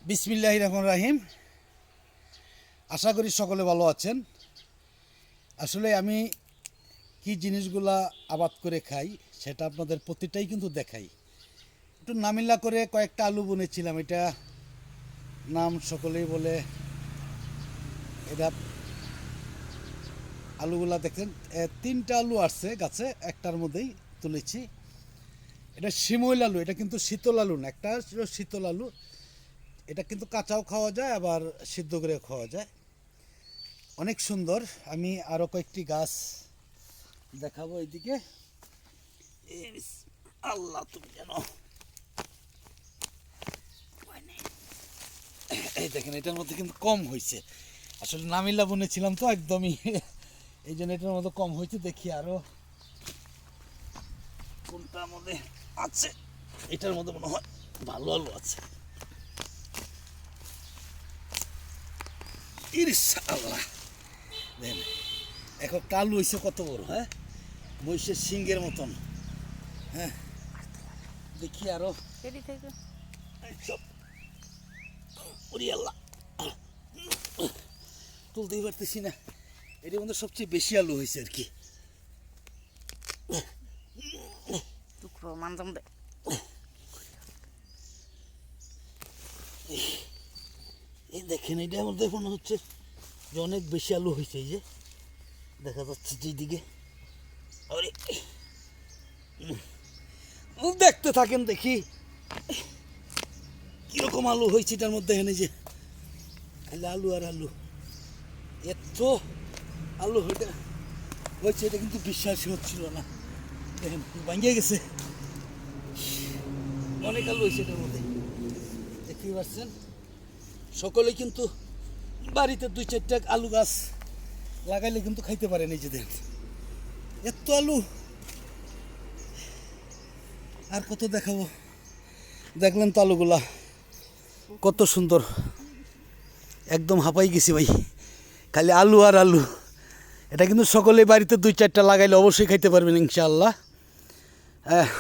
বিসমিল্লাহির রহমানির রহিম। আশা করি সকলে ভালো আছেন। আসলে আমি কি জিনিসগুলা আবাদ করে খাই সেটা আপনাদের প্রতিটাই কিন্তু দেখাই। একটু নামিল্লা করে কয়েকটা আলু বুনেছিলাম, এটা নাম সকলেই বলে, এটা আলুগুলা দেখেন তিনটা আলু আসছে গাছে, একটার মধ্যেই তুলেছি। এটা শিমুল আলু, এটা কিন্তু শীতল আলু না, একটা শীতল আলু। এটা কিন্তু কাঁচাও খাওয়া যায় আবার সিদ্ধ করে খাওয়া যায়, অনেক সুন্দর। আমি আরও কয়েকটি গাছ দেখাবো এইদিকে। আল্লাহ তুমি জানো, এই দেখেন এটার মধ্যে কিন্তু কম হয়েছে। আসলে নামিল্লা বুনেছিলাম তো একদমই, এই জন্য এটার মধ্যে কম হয়েছে। দেখি আরো কোনটার মধ্যে আছে। এটার মধ্যে মনে হয় ভালো আলু আছে। ইরিস আল্লাহ, দেখেন এখন আলু হয়েছে কত বড়, হ্যাঁ, মহিষের সিংহের মতন। হ্যাঁ, দেখি আরো তুলতেই পারতেছি না। এটার মধ্যে সবচেয়ে বেশি আলু হয়েছে আর কি। এই দেখেন এটার মধ্যে মনে হচ্ছে যে অনেক বেশি আলু হয়েছে। এই যে দেখা যাচ্ছে যেদিকে, দেখতে থাকেন দেখি কিরকম আলু হয়েছে এটার মধ্যে। এখানে যে খালি আলু আর আলু, এত আলু হয়েছে এটা কিন্তু বিশ্বাসই হচ্ছিল না। দেখেন ভাঙিয়ে গেছে, অনেক আলু হয়েছে এটার মধ্যে, দেখতেই পাচ্ছেন। সকলে কিন্তু বাড়িতে 2-4টা আলু গাছ লাগাইলে কিন্তু খাইতে পারে নিজেদের। এত আলু আর কত দেখাবো। দেখলেন তো আলুগুলা কত সুন্দর, একদম হাঁপাই গেছি ভাই, খালি আলু আর আলু। এটা কিন্তু সকলে বাড়িতে 2-4টা লাগাইলে অবশ্যই খাইতে পারবেন ইনশাআল্লাহ।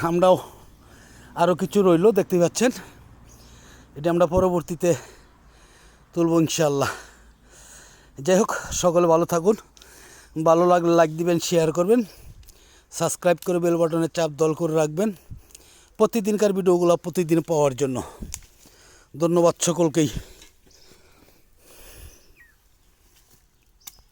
আমরাও আরও কিছু রইলো, দেখতে পাচ্ছেন। এটা আমরা পরবর্তীতে তুলব ইনশাআল্লাহ। যাই হোক, সকলে ভালো থাকুন। ভালো লাগলে লাইক দিবেন, শেয়ার করবেন, সাবস্ক্রাইব করে বেল বাটনের চাপ দল করে রাখবেন প্রতিদিনকার ভিডিওগুলো প্রতিদিন পাওয়ার জন্য। ধন্যবাদ সকলকেই।